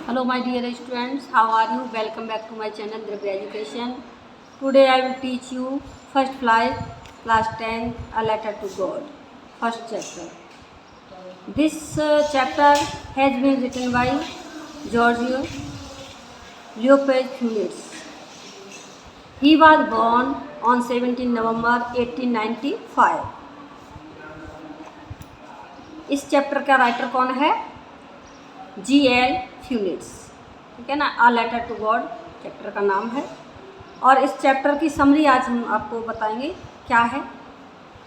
Hello my dear students, how are you? Welcome back to my channel Dribble Education. Today I will teach you first flight class 10 a letter to God, first chapter. This chapter has been written by Giorgio Leopold. He was born on 17 November 1895. इस chapter का writer कौन है? G.L. फ्यूलिट्स, ठीक है ना। A letter to God chapter का नाम है। और इस चैप्टर की समरी आज हम आपको बताएंगे क्या है,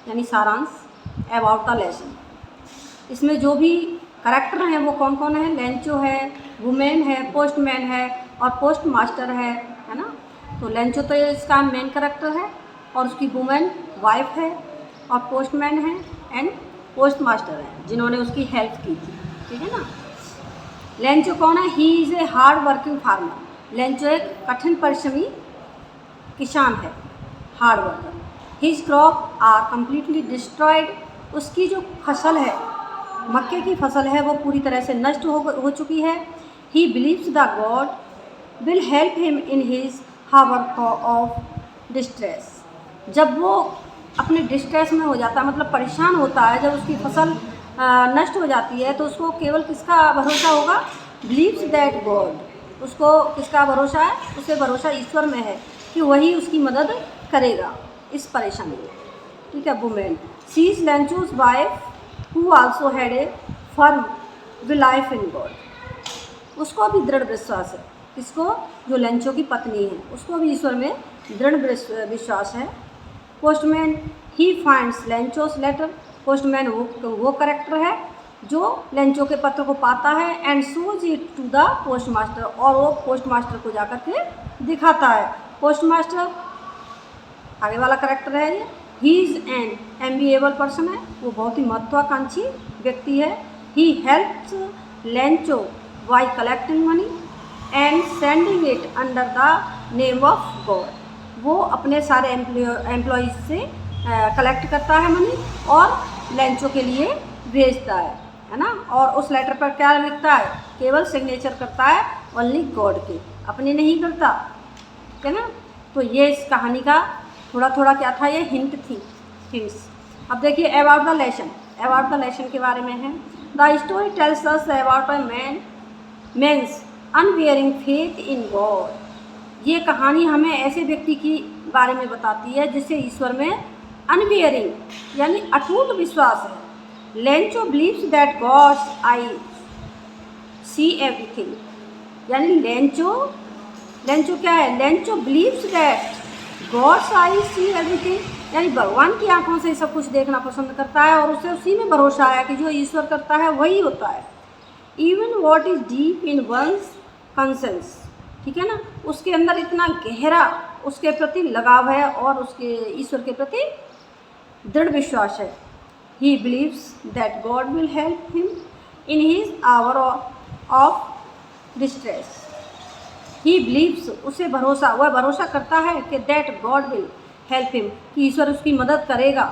यानी सारांश अबाउट द लेसन। इसमें जो भी करैक्टर हैं वो कौन कौन है? लेंचो है, वुमेन है, पोस्टमैन है और पोस्ट मास्टर है ना। तो लेंचो तो इसका मेन करैक्टर है और उसकी वुमेन वाइफ है और पोस्टमैन है एंड पोस्ट मास्टर है जिन्होंने उसकी हेल्प की थी, ठीक है ना। लेंचो कौन है? He is a hard working farmer. Lencho एक कठिन परिश्रमी किसान है, hard worker. His crop are completely destroyed. उसकी जो फसल है, मक्के की फसल है, वो पूरी तरह से नष्ट हो चुकी है। He believes the God will help him in his hour of distress. जब वो अपने डिस्ट्रेस में हो जाता है, मतलब परेशान होता है, जब उसकी फसल नष्ट हो जाती है, तो उसको केवल किसका भरोसा होगा? Believes that God. उसको किसका भरोसा है? उसे भरोसा ईश्वर में है कि वही उसकी मदद करेगा इस परेशानी में, ठीक है। Women she is Lencho's wife who also had a firm belief in God. उसको भी दृढ़ विश्वास है। किसको? जो लेंचो की पत्नी है, उसको भी ईश्वर में दृढ़ विश्वास है। Postman he finds Lencho's letter. Postman वो करेक्टर है जो लेंचो के पत्र को पाता है and shows it to the postmaster, और वो पोस्ट मास्टर को जाकर के दिखाता है। पोस्ट मास्टर आगे वाला करेक्टर है ये। ही इज़ एन एम्बिएबल पर्सन है, वो बहुत ही महत्वाकांक्षी व्यक्ति है। He helps Lencho by collecting money and sending it under the name of God. वो अपने सारे एम्प्लॉयज़ से कलेक्ट करता है मनी और लेंचो के लिए भेजता है ना। और उस लेटर पर क्या लिखता है? केवल सिग्नेचर करता है ओनली गॉड के, अपने नहीं करता, ठीक है ना। तो ये इस कहानी का थोड़ा थोड़ा क्या था, ये हिंट थी, हिंट्स। अब देखिए about the lesson. About the lesson के बारे में है। The story tells us about a man's unwavering faith in God. ये कहानी हमें ऐसे व्यक्ति की बारे में बताती है जिससे ईश्वर में अनवेयरिंग यानी अटूट विश्वास है। Lencho believes that God's eye see everything, यानी लेंचो क्या है? Lencho believes that God's eye see everything, यानी भगवान की आंखों से सब कुछ देखना पसंद करता है और उसे उसी में भरोसा है कि जो ईश्वर करता है वही होता है। Even what is deep in one's conscience, ठीक है ना। उसके अंदर इतना गहरा उसके प्रति लगाव है और उसके ईश्वर के प्रति दृढ़ विश्वास है। He believes that God will help him in his hour of distress. He believes, उसे भरोसा, वह भरोसा करता है कि that God will help him, कि ईश्वर उसकी मदद करेगा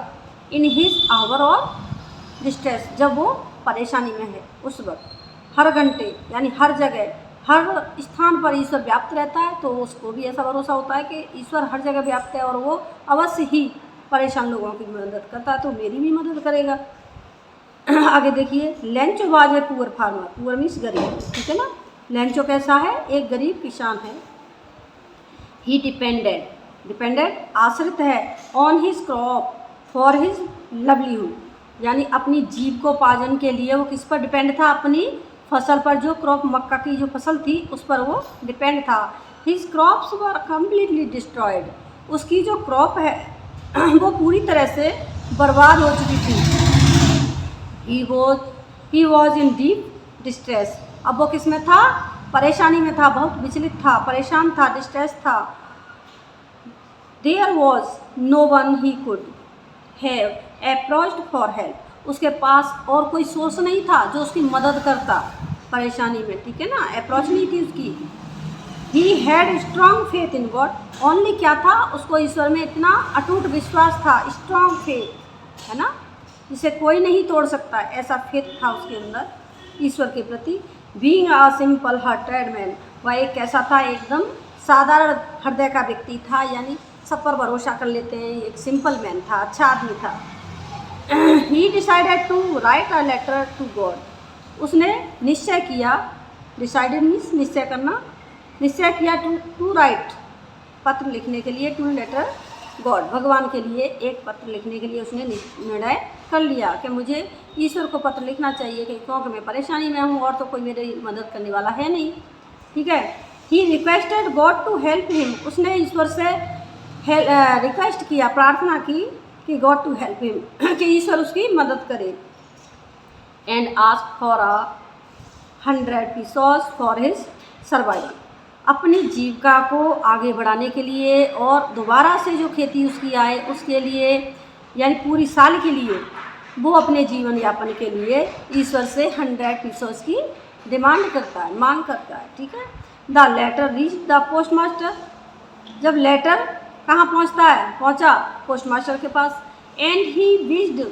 in his hour of distress, जब वो परेशानी में है उस वक्त। हर घंटे यानी हर जगह, हर स्थान पर ईश्वर व्याप्त रहता है, तो उसको भी ऐसा भरोसा होता है कि ईश्वर हर जगह व्याप्त है और वो अवश्य ही परेशान लोगों की मदद करता है, तो मेरी भी मदद करेगा। आगे देखिए, Lencho was a poor farmer. Poor means गरीब, ठीक है ना। लेंचो कैसा है? एक गरीब किसान है। ही डिपेंडेड आश्रित है on his crop for his livelihood, यानी अपनी जीविकोपार्जन के लिए वो किस पर डिपेंड था? अपनी फसल पर, जो क्रॉप मक्का की जो फसल थी उस पर वो डिपेंड था। His crops were completely destroyed. उसकी जो क्रॉप है वो पूरी तरह से बर्बाद हो चुकी थी। He was in deep distress. अब वो किस में था? परेशानी में था, बहुत विचलित था, परेशान था, डिस्ट्रेस था। There was no one he could have approached for help. उसके पास और कोई सोर्स नहीं था जो उसकी मदद करता परेशानी में, ठीक है ना। अप्रोच नहीं थी उसकी। He had strong faith in God. Only क्या था? उसको ईश्वर में इतना अटूट विश्वास था, स्ट्रॉन्ग फेथ, है ना, जिसे कोई नहीं तोड़ सकता, ऐसा फेथ था उसके अंदर ईश्वर के प्रति। Being a simple hearted man, वह एक कैसा था, एकदम साधारण हृदय का व्यक्ति था, यानी सब पर भरोसा कर लेते हैं, एक सिंपल मैन था, अच्छा आदमी था। He decided to write a letter to God, उसने निश्चय किया, डिसाइडेड मीन्स निश्चय करना, निश्चय किया टू राइट, पत्र लिखने के लिए, टू लेटर गॉड, भगवान के लिए एक पत्र लिखने के लिए उसने निर्णय कर लिया कि मुझे ईश्वर को पत्र लिखना चाहिए, क्योंकि मैं परेशानी में हूँ और तो कोई मेरी मदद करने वाला है नहीं। ठीक है। He requested God to help him, उसने ईश्वर से रिक्वेस्ट किया, प्रार्थना की कि गॉड टू हेल्प हिम, कि ईश्वर उसकी मदद करे। And ask for 100 pesos for his survival, अपनी जीविका को आगे बढ़ाने के लिए और दोबारा से जो खेती उसकी आए उसके लिए, यानी पूरी साल के लिए वो अपने जीवन यापन के लिए ईश्वर से 100 pesos की डिमांड करता है, मांग करता है। ठीक है। The letter reach the postmaster, जब लेटर कहाँ पहुँचता है, पहुँचा पोस्ट मास्टर के पास। And he wished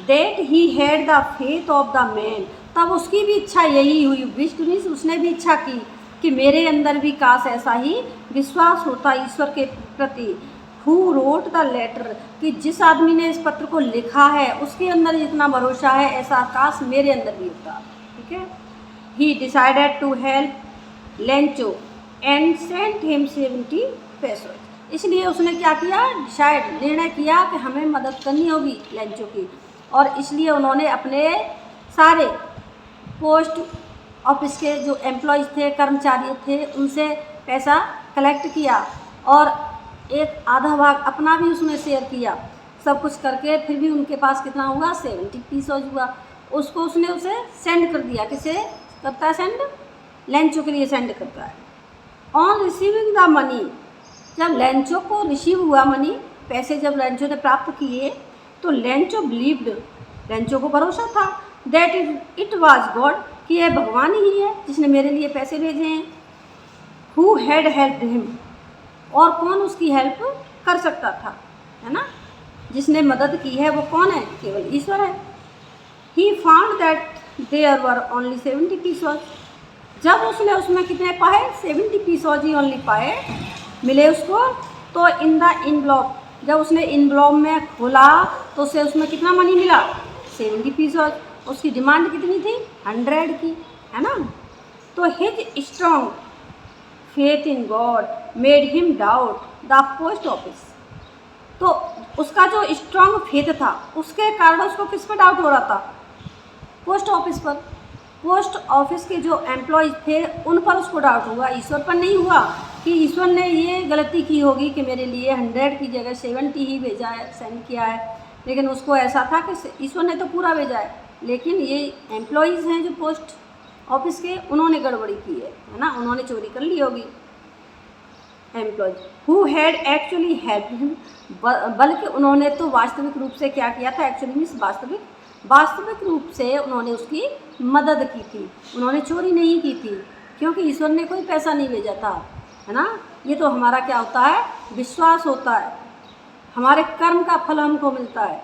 that he had the faith of the man, तब उसकी भी इच्छा यही हुई, विश्ड मीन्स उसने भी इच्छा की कि मेरे अंदर भी काश ऐसा ही विश्वास होता ईश्वर के प्रति। हु रोट द लेटर, कि जिस आदमी ने इस पत्र को लिखा है उसके अंदर इतना भरोसा है, ऐसा काश मेरे अंदर भी होता। ठीक है। He decided to help Lencho and sent him 70 pesos, इसलिए उसने क्या किया, डिसाइड निर्णय किया कि हमें मदद करनी होगी लेंचो की, और इसलिए उन्होंने अपने सारे पोस्ट ऑफिस के जो एम्प्लॉयज़ थे, कर्मचारी थे, उनसे पैसा कलेक्ट किया और एक आधा भाग अपना भी उसमें शेयर किया, सब कुछ करके फिर भी उनके पास कितना हुआ, 70 pesos हुआ। उसको उसने उसे सेंड कर दिया, किसे करता है सेंड, लेंचो के लिए सेंड करता है। ऑन रिसीविंग द मनी, जब लेंचो को रिसीव हुआ मनी, पैसे जब लेंचो ने प्राप्त किए तो लेंचो बिलीव्ड, लेंचो को भरोसा था, दैट इट वाज गॉड, कि यह भगवान ही है जिसने मेरे लिए पैसे भेजे हैं। हु हैड हेल्प्ड हिम, और कौन उसकी हेल्प कर सकता था, है ना, जिसने मदद की है वो कौन है, केवल ईश्वर है। He found that there were only 70 pesos, जब उसने उसमें कितने पाए, 70 pesos ही ओनली पाए, मिले उसको। तो इन द इनवलॉप, जब उसने इनवलॉप में खोला तो उसे उसमें कितना मनी मिला, 70 pesos। उसकी डिमांड कितनी थी, 100 की, है ना। तो his strong faith in God made him doubt the post office, तो उसका जो स्ट्रॉन्ग फेथ था उसके कारण उसको किस पर डाउट हो रहा था, पोस्ट ऑफिस पर। पोस्ट ऑफिस के जो एम्प्लॉयज़ थे उन पर उसको डाउट हुआ, ईश्वर पर नहीं हुआ कि ईश्वर ने ये गलती की होगी कि मेरे लिए 100 की जगह 70 ही भेजा है, सेंड किया है। लेकिन उसको ऐसा था कि ईश्वर ने तो पूरा भेजा है, लेकिन ये एम्प्लॉयज़ हैं जो पोस्ट ऑफिस के, उन्होंने गड़बड़ी की है ना, उन्होंने चोरी कर ली होगी। Employees who had actually help him, बल्कि उन्होंने तो वास्तविक रूप से क्या किया था, एक्चुअली मीन्स वास्तविक रूप से उन्होंने उसकी मदद की थी, उन्होंने चोरी नहीं की थी, क्योंकि ईश्वर ने कोई पैसा नहीं भेजा था, है ना। ये तो हमारा क्या होता है, विश्वास होता है, हमारे कर्म का फल हमको मिलता है।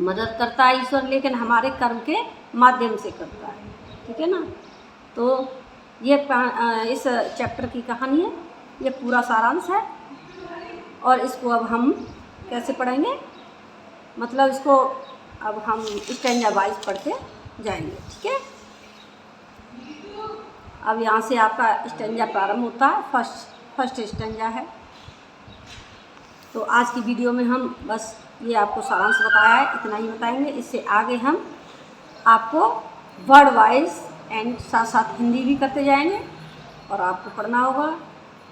मदद करता है ईश्वर, लेकिन हमारे कर्म के माध्यम से करता है। ठीक है ना। तो ये इस चैप्टर की कहानी है, ये पूरा सारांश है। और इसको अब हम कैसे पढ़ेंगे, मतलब इसको अब हम स्टैंजा वाइज पढ़ते जाएंगे। ठीक है। अब यहाँ से आपका स्टैंजा प्रारंभ होता है, फर्स्ट स्टैंजा है। तो आज की वीडियो में हम बस ये आपको सारांश बताया है, इतना ही बताएंगे। इससे आगे हम आपको वर्ड वाइज एंड साथ साथ हिंदी भी करते जाएंगे, और आपको पढ़ना होगा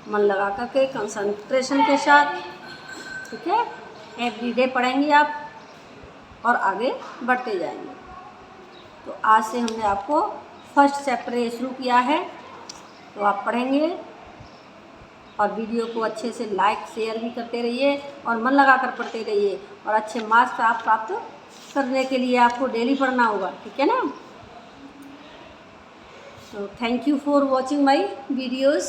मन लगा करके, कंसंट्रेशन के साथ। ठीक है। एवरीडे पढ़ेंगे आप और आगे बढ़ते जाएंगे। तो आज से हमने आपको फर्स्ट चैप्टर ये शुरू किया है, तो आप पढ़ेंगे और वीडियो को अच्छे से लाइक शेयर भी करते रहिए और मन लगा कर पढ़ते रहिए, और अच्छे मार्क्स आप प्राप्त करने के लिए आपको डेली पढ़ना होगा। ठीक है ना। तो thank you for watching my videos.